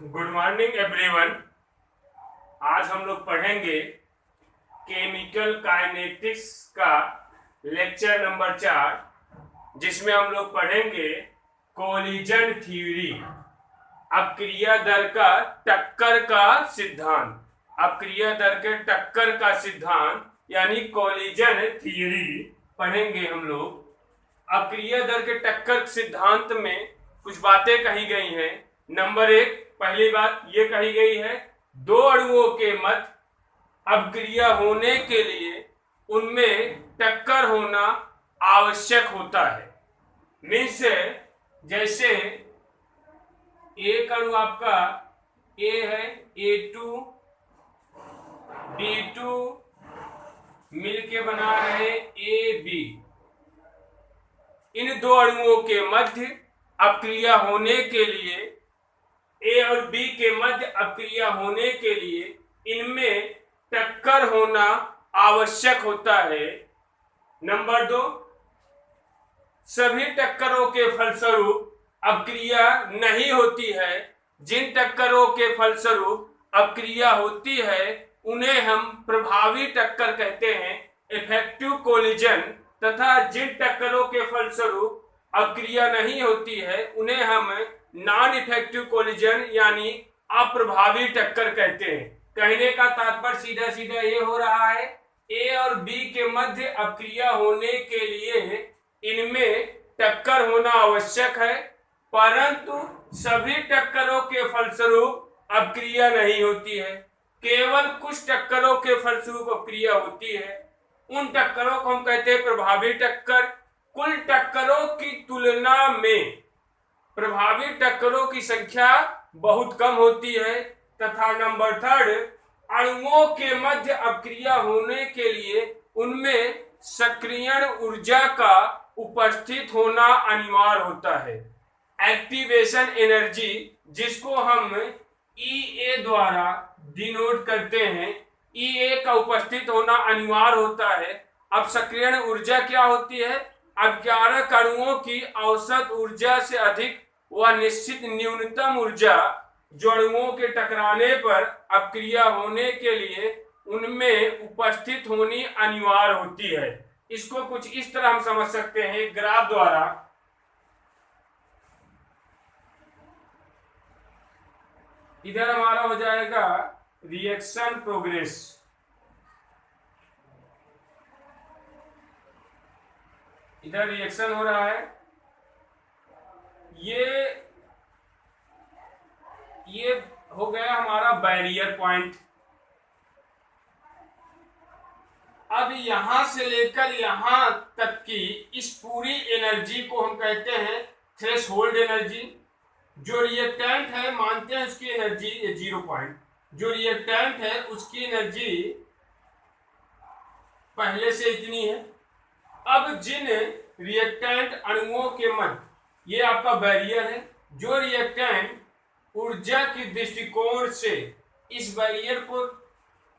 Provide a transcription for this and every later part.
Good morning everyone. आज हम लोग पढ़ेंगे केमिकल काइनेटिक्स का लेक्चर नंबर 4, जिसमें हम लोग पढ़ेंगे कोलिजन थ्योरी, अपक्रिया दर का टक्कर का सिद्धांत। अपक्रिया दर के टक्कर का सिद्धांत यानी कोलिजन थ्योरी पढ़ेंगे हम लोग। अपक्रिया दर के टक्कर सिद्धांत में कुछ बातें कही गई हैं। नंबर 1, पहली बात ये कही गई है, दो अणुओं के मध्य अपक्रिया होने के लिए उनमें टक्कर होना आवश्यक होता है। मीन्स जैसे एक अणु आपका A है, A2 B2 मिलके बना रहे AB। इन दो अणुओं के मध्य अपक्रिया होने के लिए, A और B के मध्य अपक्रिया होने के लिए इनमें टक्कर होना आवश्यक होता है। नंबर 2, सभी टक्करों के फलस्वरूप अपक्रिया नहीं होती है। जिन टक्करों के फलस्वरूप अपक्रिया होती है उन्हें हम प्रभावी टक्कर कहते हैं, इफेक्टिव कोलिजन। तथा जिन टक्करों के फलस्वरूप अपक्रिया नहीं होती है उन्हें हम नॉन इफेक्टिव कोलिजन यानी अप्रभावी टक्कर कहते हैं। कहने का तात्पर्य सीधा सीधा ये हो रहा है, A और B के मध्य अपक्रिया होने के लिए इनमें टक्कर होना आवश्यक है, परंतु सभी टक्करों के फलस्वरूप अपक्रिया नहीं होती है। केवल कुछ टक्करों के फलस्वरूप अपक्रिया होती है। उन टक्करों को हम कहते हैं प्रभावी टक्कर। कुल टक्करों की तुलना में प्रभावी टक्करों की संख्या बहुत कम होती है। तथा नंबर 3, अणुओं के मध्य अपक्रिया होने के लिए उनमें सक्रियण ऊर्जा का उपस्थित होना अनिवार्य होता है। एक्टिवेशन एनर्जी, जिसको हम EA द्वारा डिनोट करते हैं, EA का उपस्थित होना अनिवार्य होता है। अब सक्रियण ऊर्जा क्या होती है? अपचारक अणुओं की औसत ऊर्जा से अधिक वह निश्चित न्यूनतम ऊर्जा जो अणुओं के टकराने पर अपक्रिया होने के लिए उनमें उपस्थित होनी अनिवार्य होती है। इसको कुछ इस तरह हम समझ सकते हैं ग्राफ द्वारा। इधर हमारा हो जाएगा रिएक्शन प्रोग्रेस, इधर रिएक्शन हो रहा है। ये हो गया हमारा बैरियर पॉइंट। अब यहां से लेकर यहां तक की इस पूरी एनर्जी को हम कहते हैं थ्रेशोल्ड एनर्जी। जो रिएक्टेंट है मानते हैं उसकी एनर्जी ये 0 पॉइंट, जो रिएक्टेंट है उसकी एनर्जी पहले से इतनी है। अब जिन रिएक्टेंट अणुओं के मध्य, ये आपका बैरियर है, जो रिएक्टेंट ऊर्जा की दृष्टिकोण से इस बैरियर को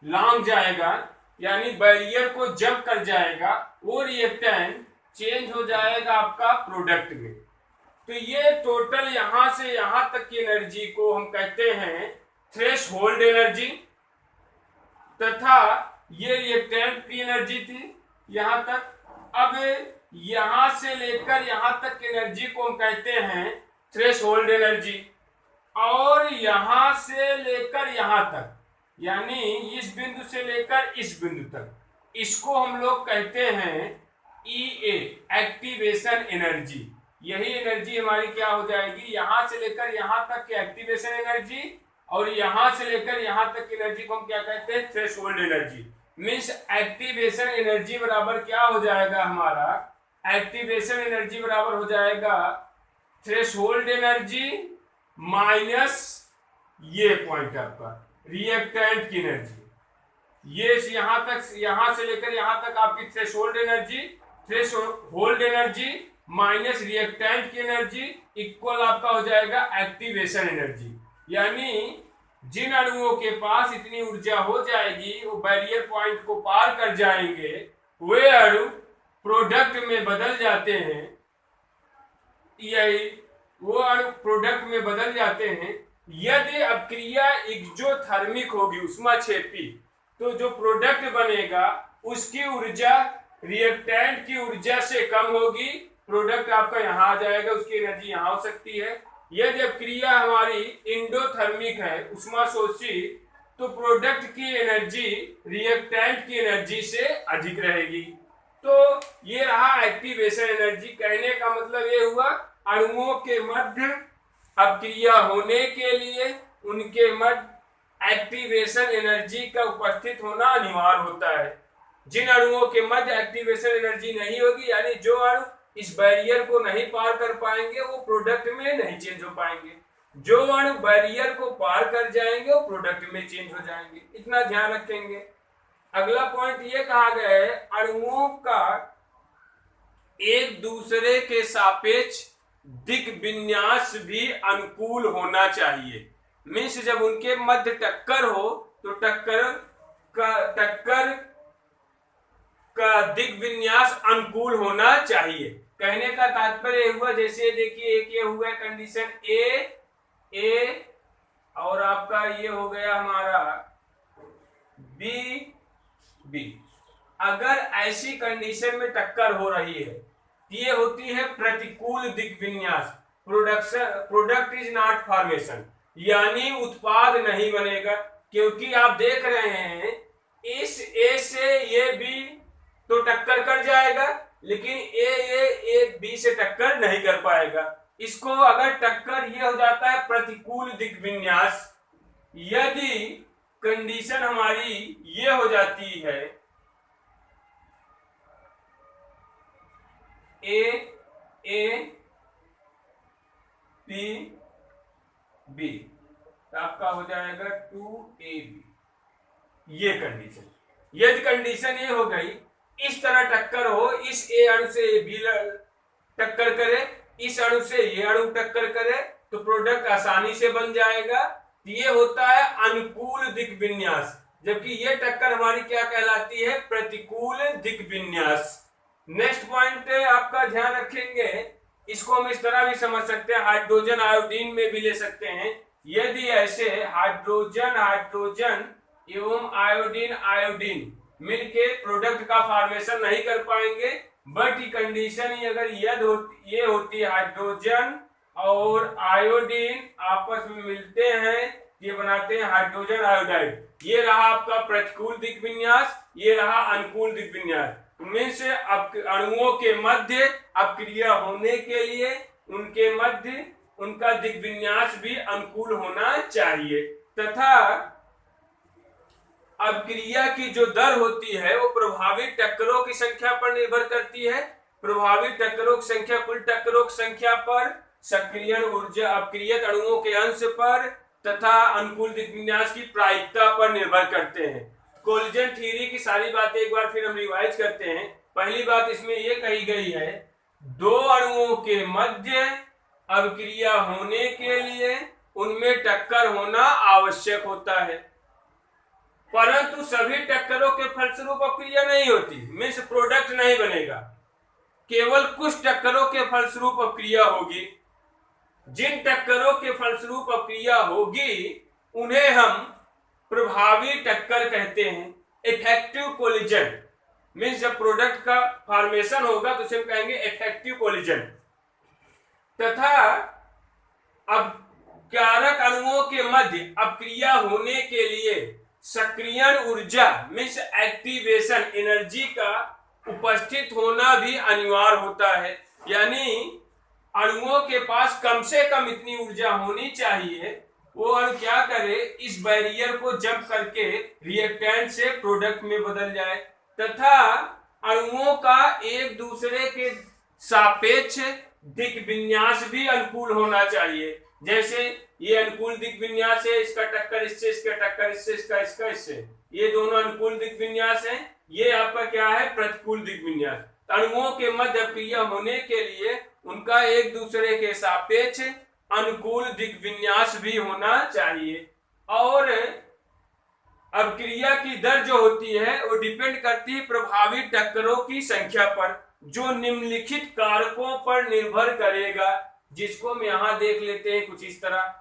लांघ जाएगा यानी बैरियर को जंप कर जाएगा, वो रिएक्टेंट चेंज हो जाएगा आपका प्रोडक्ट में। तो ये टोटल यहां से यहां तक की एनर्जी को हम कहते हैं थ्रेशोल्ड एनर्जी। तथा ये रिएक्टेंट की एनर्जी थी यहां तक। अब यहां से लेकर यहां तक की एनर्जी को हम कहते हैं थ्रेशोल्ड एनर्जी। और यहां से लेकर यहां तक यानी इस बिंदु से लेकर इस बिंदु तक, इसको हम लोग कहते हैं EA, एक्टिवेशन एनर्जी। यही एनर्जी हमारी क्या हो जाएगी, यहां से लेकर यहां तक की एक्टिवेशन एनर्जी, और यहां से लेकर यहां तक की एनर्जी को हम क्या कहते हैं threshold energy. Means activation energy बराबर क्या हो जाएगा हमारा, एक्टिवेशन एनर्जी बराबर हो जाएगा थ्रेशोल्ड एनर्जी माइनस ये पॉइंट आपका रिएक्टेंट की एनर्जी। ये यहां से लेकर यहां तक आपकी threshold energy, threshold energy minus reactant की एनर्जी इक्वल आपका हो जाएगा एक्टिवेशन एनर्जी। यानी जिन अणुओं के पास इतनी ऊर्जा हो जाएगी वो बैरियर पॉइंट को पार कर जाएंगे, वे अणु प्रोडक्ट में बदल जाते हैं। यही वो अणु प्रोडक्ट में बदल जाते हैं यदि अपक्रिया एक्सोथर्मिक होगी, उष्माक्षेपी, तो जो प्रोडक्ट बनेगा उसकी ऊर्जा रिएक्टेंट की ऊर्जा से कम होगी, प्रोडक्ट आपका यहां आ जाएगा, उसकी एनर्जी यहां हो सकती है। यदि अपक्रिया हमारी इंडोथर्मिक है, उष्माशोषी, तो प्रोडक्ट की एनर्जी रिएक्टेंट की एनर्जी से अधिक रहेगी। तो ये रहा एक्टिवेशन एनर्जी। कहने का मतलब ये हुआ अणुओं के मध्य अपक्रिया होने के लिए उनके मध्य एक्टिवेशन एनर्जी का उपस्थित होना अनिवार्य होता है। जिन अणुओं के मध्य एक्टिवेशन एनर्जी नहीं होगी, यानी जो अणु इस बैरियर को नहीं पार कर पाएंगे, वो प्रोडक्ट में नहीं चेंज हो पाएंगे। जो अणु बैरियर को पार कर जाएंगे वो प्रोडक्ट में चेंज हो जाएंगे। इतना ध्यान रखेंगे। अगला पॉइंट ये कहा गया है, अणुओं का एक दूसरे के सापेक्ष दिक् विन्यास भी अनुकूल होना चाहिए। मीन्स जब उनके मध्य टक्कर हो तो टक्कर का दिक् विन्यास अनुकूल होना चाहिए। कहने का तात्पर्य हुआ, जैसे देखिए एक ये हुआ कंडीशन ए और आपका ये हो गया हमारा बी। अगर ऐसी कंडीशन में टक्कर हो रही है, ये होती है प्रतिकूल दिक् विन्यास। प्रोडक्ट इज नॉट फॉर्मेशन, यानी उत्पाद नहीं बनेगा। क्योंकि आप देख रहे हैं इस ए से ये बी तो टक्कर कर जाएगा, लेकिन ए बी से टक्कर नहीं कर पाएगा। इसको अगर टक्कर ये हो जाता है प्रतिकूल दिक् विन्यास। यदि कंडीशन हमारी ये हो जाती है ए बी, तो आपका हो जाएगा 2AB, ये कंडीशन। यदि कंडीशन ये हो गई, इस तरह टक्कर हो, इस ए अणु से बी टक्कर करे, इस अणु से ये अणु टक्कर करे, तो प्रोडक्ट आसानी से बन जाएगा। ये होता है अनुकूल दिक् विन्यास, जबकि ये टक्कर हमारी क्या कहलाती है, प्रतिकूल दिक् विन्यास। नेक्स्ट पॉइंट आपका ध्यान रखेंगे, इसको हम इस तरह भी समझ सकते हैं, हाइड्रोजन आयोडीन में भी ले सकते हैं। यदि ऐसे हाइड्रोजन एवं आयोडीन मिलके प्रोडक्ट का फॉर्मेशन नहीं कर पाएंगे, बट कंडीशन ही अगर ये होती है हाइड्रोजन और आयोडीन आपस में मिलते हैं, ये बनाते हैं हाइड्रोजन आयोडाइड। ये रहा आपका प्रतिकूल दिक् विन्यास, ये रहा अनुकूल दिक् विन्यास। उनमें से अणुओं के मध्य अपक्रिया होने के लिए उनके मध्य उनका दिक् विन्यास भी अनुकूल होना चाहिए, तथा अपक्रिया की जो दर होती है वो प्रभावित टक्करों की संख्या पर निर्भर करती है। प्रभावित टक्करों की संख्या कुल टक्करों की संख्या पर, सक्रियण ऊर्जा अपक्रियक अणुओं के अंश पर, तथा अनुकूल दिक् विन्यास की प्रायिकता पर निर्भर करते हैं। कोलिजन थ्योरी की सारी बातें एक बार फिर हम रिवाइज करते हैं। पहली बात इसमें यह कही गई है, दो अणुओं के मध्य अपक्रिया होने के लिए उनमें टक्कर होना आवश्यक होता है, परंतु सभी टक्करों के फलस्वरूप अपक्रिया नहीं होती, मीन्स प्रोडक्ट नहीं बनेगा। केवल कुछ टक्करों के फलस्वरूप अपक्रिया होगी। जिन टक्करों के फलस्वरूप अपक्रिया होगी उन्हें हम प्रभावी टक्कर कहते हैं, इफेक्टिव कोलिजन। मीन्स जब प्रोडक्ट का फॉर्मेशन होगा तो उसे हम कहेंगे इफेक्टिव कोलिजन। तथा अब कारक अणुओं के मध्य अपक्रिया होने के लिए सक्रियण ऊर्जा मीन्स एक्टिवेशन एनर्जी का उपस्थित होना भी अनिवार्य होता है। यानी अणुओं के पास कम से कम इतनी ऊर्जा होनी चाहिए, वो अणु क्या करे, इस बैरियर को जंप करके रिएक्टेंट से प्रोडक्ट में बदल जाए, तथा अणुओं का एक दूसरे के सापेक्ष दिक् विन्यास भी अनुकूल होना चाहिए। जैसे ये अनुकूल दिक् विन्यास है, इसका टक्कर इससे, इसका टक्कर इससे, इससे, ये दोनों अनुकूल दिक् विन्यास है। ये आपका क्या है, प्रतिकूल दिक् विन्यास। अणुओं के मध्य अपक्रिया होने के लिए उनका एक दूसरे के सापेक्ष अनुकूल दिक् विन्यास भी होना चाहिए। और अपक्रिया की दर जो होती है वो डिपेंड करती है प्रभावित टक्करों की संख्या पर, जो निम्नलिखित कारकों पर निर्भर करेगा, जिसको हम यहां देख लेते हैं कुछ इस तरह।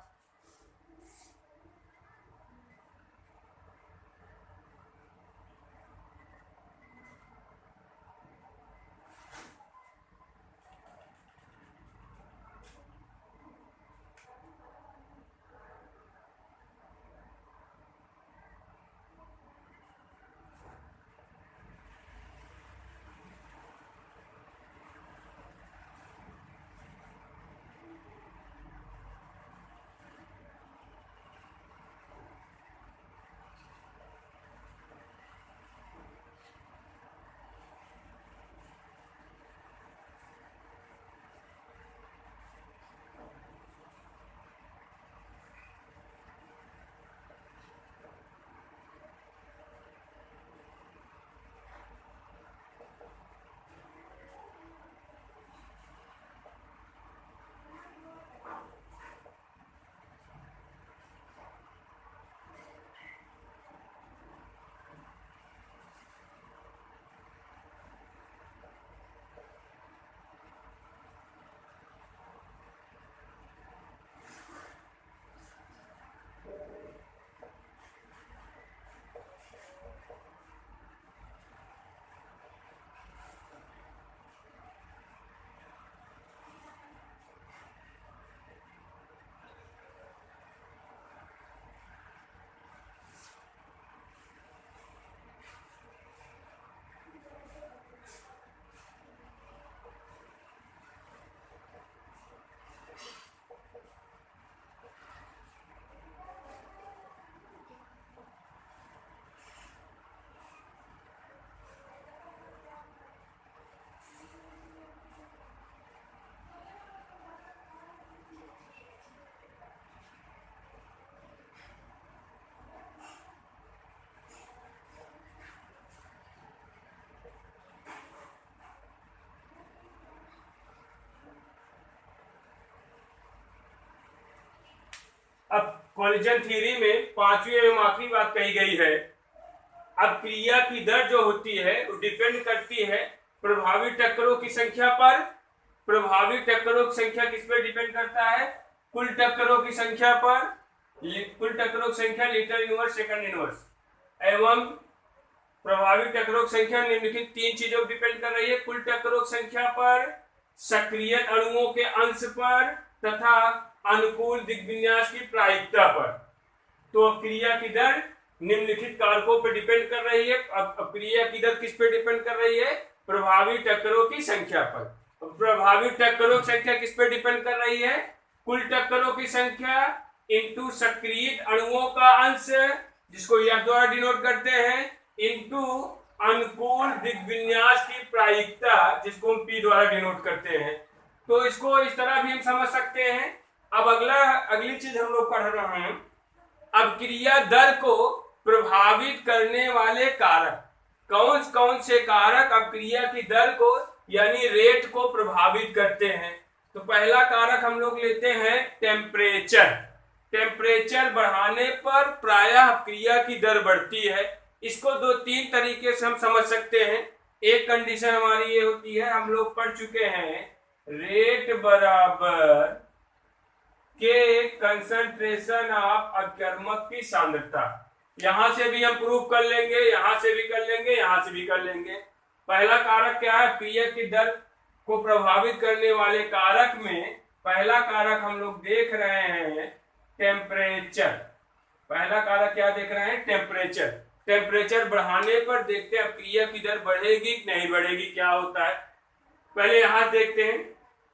कोलिजन थ्योरी में 5वीं एवं आखिरी बात कही गई है, अब क्रिया की दर जो होती है वो डिपेंड करती है प्रभावी टक्करों की संख्या पर। प्रभावी टक्करों की संख्या किस पर डिपेंड करता है? कुल टक्करों की संख्या पर। कुल टक्करों की संख्या लीटर इनवर्स सेकंड इनवर्स एवं प्रभावी टक्करों की संख्या निम्नलिखित 3 चीजों पर डिपेंड कर रही है। कुल टक्करों की संख्या पर, सक्रिय अणुओं के अंश पर तथा अनुकूल दिग्विन्यास की प्रायिकता पर। तो क्रिया की दर निम्नलिखित कारकों पर डिपेंड कर रही है। अब क्रिया की दर किस पे डिपेंड कर रही है? प्रभावी टक्करों की संख्या पर। प्रभावी टक्करों की संख्या किस पे डिपेंड कर रही है? कुल टक्करों की संख्या इंटू सक्रिय अणुओं का अंश, जिसको एफ द्वारा डिनोट करते हैं, इंटू अनुकूल दिग्विन्यास की प्रायिकता, जिसको हम पी द्वारा डिनोट करते हैं। तो इसको इस तरह भी हम समझ सकते हैं। अब अगली चीज हम लोग पढ़ रहे हैं, अब क्रिया दर को प्रभावित करने वाले कारक कौन कौन से कारक अब क्रिया की दर को यानी रेट को प्रभावित करते हैं। तो पहला कारक हम लोग लेते हैं टेम्परेचर। टेम्परेचर बढ़ाने पर प्रायः क्रिया की दर बढ़ती है। इसको 2-3 तरीके से हम समझ सकते हैं। एक कंडीशन हमारी ये होती है, हम लोग पढ़ चुके हैं, रेट बराबर के कंसंट्रेशन ऑफ अकर्मक की सांद्रता। यहां से भी हम प्रूव कर लेंगे, यहां से भी कर लेंगे, यहां से भी कर लेंगे। पहला कारक क्या है? क्रिया की दर को प्रभावित करने वाले कारक में पहला कारक हम लोग देख रहे हैं टेम्परेचर। पहला कारक क्या देख रहे हैं? टेम्परेचर। टेम्परेचर बढ़ाने पर देखते हैं क्रिया की दर बढ़ेगी कि नहीं बढ़ेगी, क्या होता है। पहले यहां देखते हैं,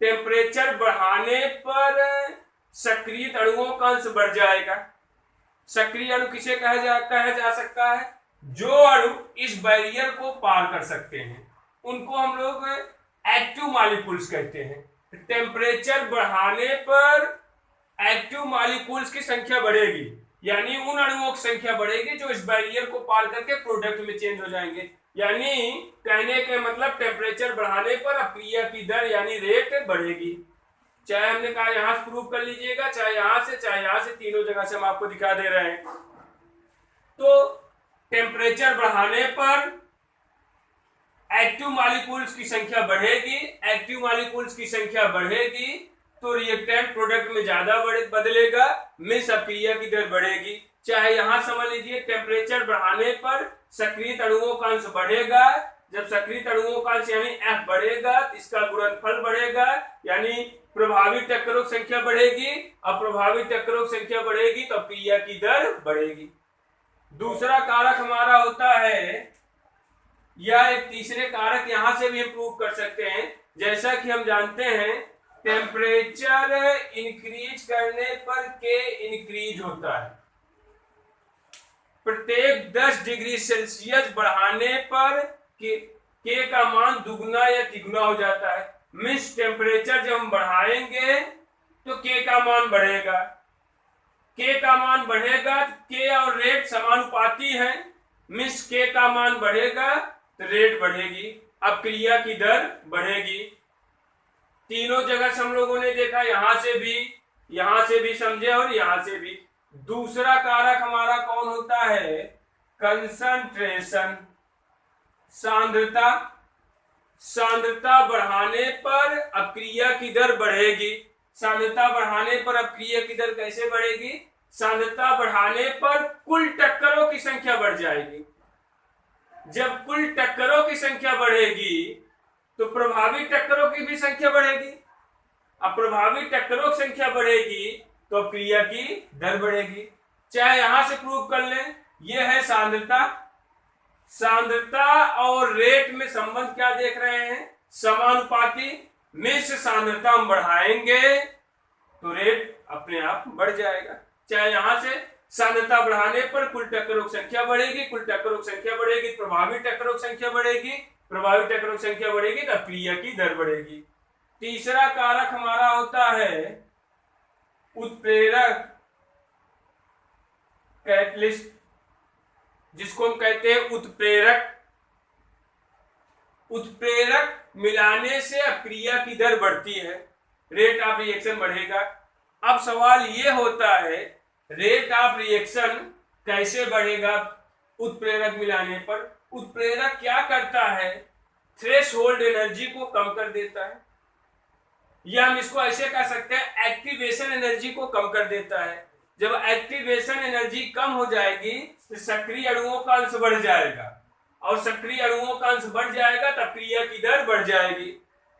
टेम्परेचर बढ़ाने पर सक्रिय अणुओं का अंश बढ़ जाएगा। सक्रिय अणु किसे कहा जा सकता है? जो अणु इस बैरियर को पार कर सकते हैं उनको हम लोग एक्टिव मॉलिक्यूल्स कहते हैं। टेम्परेचर बढ़ाने पर एक्टिव मॉलिक्यूल्स की संख्या बढ़ेगी, यानी उन अणुओं की संख्या बढ़ेगी जो इस बैरियर को पार करके प्रोडक्ट में चेंज हो जाएंगे। यानी कहने के मतलब टेम्परेचर बढ़ाने पर क्रिया की दर यानी रेट बढ़ेगी। चाहे हमने कहा यहां से प्रूव कर लीजिएगा, चाहे यहां से, तीनों जगह से हम आपको दिखा दे रहे हैं। तो टेम्परेचर बढ़ाने पर एक्टिव मॉलिक्यूल्स की संख्या बढ़ेगी। एक्टिव मॉलिक्यूल्स की संख्या बढ़ेगी तो रिएक्टेंट प्रोडक्ट में ज्यादा बदलेगा, मिस क्रिया की दर बढ़ेगी। चाहे यहां समझ लीजिए, टेम्परेचर बढ़ाने पर सक्रिय अणुओं का अंश बढ़ेगा। जब सक्रिय अणुओं का अंश यानी F बढ़ेगा, इसका गुणनफल बढ़ेगा, यानी प्रभावी टक्करों की संख्या बढ़ेगी। अब प्रभावी टक्करों की संख्या बढ़ेगी तो क्रिया की दर बढ़ेगी। दूसरा कारक हमारा होता है, या एक तीसरे कारक यहां से भी हम प्रूव कर सकते हैं। जैसा कि हम जानते हैं टेम्परेचर इंक्रीज करने पर के इंक्रीज होता है। प्रत्येक 10 डिग्री सेल्सियस बढ़ाने पर के का मान दुगना या तिगुना हो जाता है। मीन्स टेम्परेचर जब हम बढ़ाएंगे तो के का मान बढ़ेगा। के का मान बढ़ेगा, के और रेट समानुपाती है, मीन्स के का मान बढ़ेगा तो रेट बढ़ेगी। अब क्रिया की दर बढ़ेगी। तीनों जगह से हम लोगों ने देखा, यहां से भी समझे और यहां से भी। दूसरा कारक हमारा कौन होता है? कंसंट्रेशन, सांद्रता। सांद्रता बढ़ाने पर अब क्रिया की दर बढ़ेगी। सांद्रता बढ़ाने पर अब क्रिया की दर कैसे बढ़ेगी? सांद्रता बढ़ाने पर कुल टक्करों की संख्या बढ़ जाएगी। जब कुल टक्करों की संख्या बढ़ेगी तो प्रभावी टक्करों की भी संख्या बढ़ेगी। अब प्रभावी टक्करों की संख्या बढ़ेगी तो क्रिया की दर बढ़ेगी। चाहे यहां से प्रूव कर लें, यह है सांद्रता। सांद्रता और रेट में संबंध क्या देख रहे हैं? समानुपाती। मिश्र सांद्रता हम बढ़ाएंगे तो रेट अपने आप बढ़ जाएगा। चाहे यहां से सांद्रता बढ़ाने पर कुल टक्करों की संख्या बढ़ेगी, कुल टक्करों की संख्या बढ़ेगी, प्रभावी टक्करों की संख्या बढ़ेगी, प्रभावी टक्करों की संख्या बढ़ेगी तो क्रिया की दर बढ़ेगी। तीसरा कारक हमारा होता है उत्प्रेरक, कैटलिस्ट, जिसको हम कहते हैं उत्प्रेरक। उत्प्रेरक मिलाने से क्रिया की दर बढ़ती है, रेट ऑफ रिएक्शन बढ़ेगा। अब सवाल यह होता है रेट ऑफ रिएक्शन कैसे बढ़ेगा उत्प्रेरक मिलाने पर? उत्प्रेरक क्या करता है, थ्रेशोल्ड एनर्जी को कम कर देता है, या हम इसको ऐसे कह सकते हैं एक्टिवेशन एनर्जी को कम कर देता है। जब एक्टिवेशन एनर्जी कम हो जाएगी तो सक्रिय अणुओं का अंश बढ़ जाएगा, और सक्रिय अणुओं का अंश बढ़ जाएगा तब क्रिया की दर बढ़ जाएगी।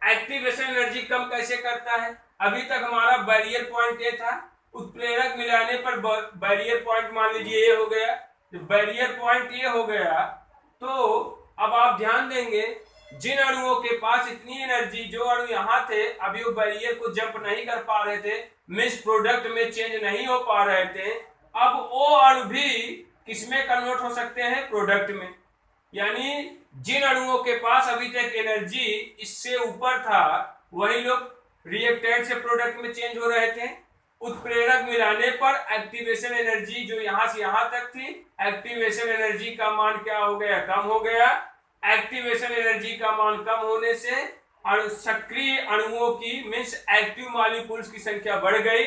एक्टिवेशन एनर्जी कम कैसे करता है? अभी तक हमारा बैरियर पॉइंट ए था, उत्प्रेरक मिलाने पर बैरियर पॉइंट मान लीजिए ए हो गया, तो बैरियर पॉइंट ए हो गया। तो अब आप ध्यान देंगे, जिन अणुओं के पास इतनी एनर्जी, जो अणु यहाँ थे अभी वो बैरियर को जंप नहीं कर पा रहे थे, मिक्स प्रोडक्ट में चेंज नहीं हो पा रहे थे, अब वो अणु भी किसमें कन्वर्ट हो सकते हैं? प्रोडक्ट में। यानी जिन अणुओं के पास अभी तक एनर्जी इससे ऊपर था, वही लोग रिएक्टेंट से प्रोडक्ट में चेंज हो रहे थे। उत्प्रेरक मिलाने पर एक्टिवेशन एनर्जी जो यहां से यहां तक थी, एक्टिवेशन एनर्जी का मान क्या हो गया? कम हो गया। एक्टिवेशन एनर्जी का मान कम होने से सक्रिय अणुओं की मीन्स एक्टिव मॉलिक्यूल्स की संख्या बढ़ गई।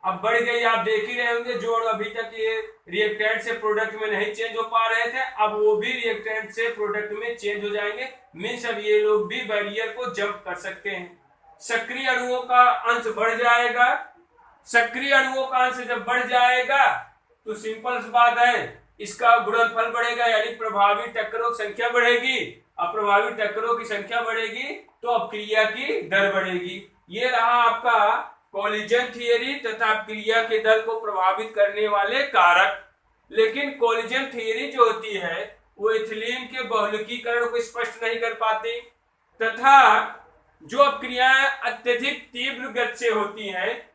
अब बढ़ गई, आप देख ही रहे होंगे, जो अणु अभी तक ये रिएक्टेंट से प्रोडक्ट में नहीं चेंज हो पा रहे थे, अब वो भी रिएक्टेंट से प्रोडक्ट में चेंज हो जाएंगे। मीन्स अब ये लोग भी बैरियर को जंप कर सकते हैं। सक्रिय अणुओं का अंश बढ़ जाएगा। सक्रिय अणुओं का अंश जब बढ़ जाएगा तो सिंपल सी बात है, इसका गुणनफल बढ़ेगा, यानी प्रभावी टक्करों की संख्या बढ़ेगी। अब प्रभावी टक्करों की संख्या बढ़ेगी तो अब क्रिया की दर बढ़ेगी। ये रहा आपका कोलिजन थियरी तथा क्रिया के दर को प्रभावित करने वाले कारक। लेकिन कोलिजन थियरी जो होती है वो इथिलीन के बहुलकीकरण को स्पष्ट नहीं कर पाती, तथा जो अब क्रियाएं अत्यधिक तीव्र गति से होती हैं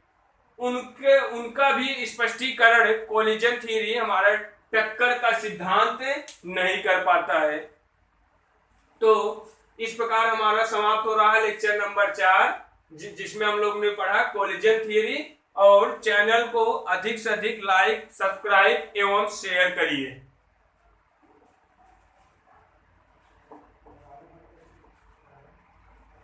उनका भी स्पष्टीकरण कोलिजन थियरी हमारा टक्कर का सिद्धांत नहीं कर पाता है। तो इस प्रकार हमारा समाप्त हो रहा है लेक्चर नंबर 4, जिसमें हम लोग ने पढ़ा कोलिजन थियरी। और चैनल को अधिक से अधिक लाइक, सब्सक्राइब एवं शेयर करिए।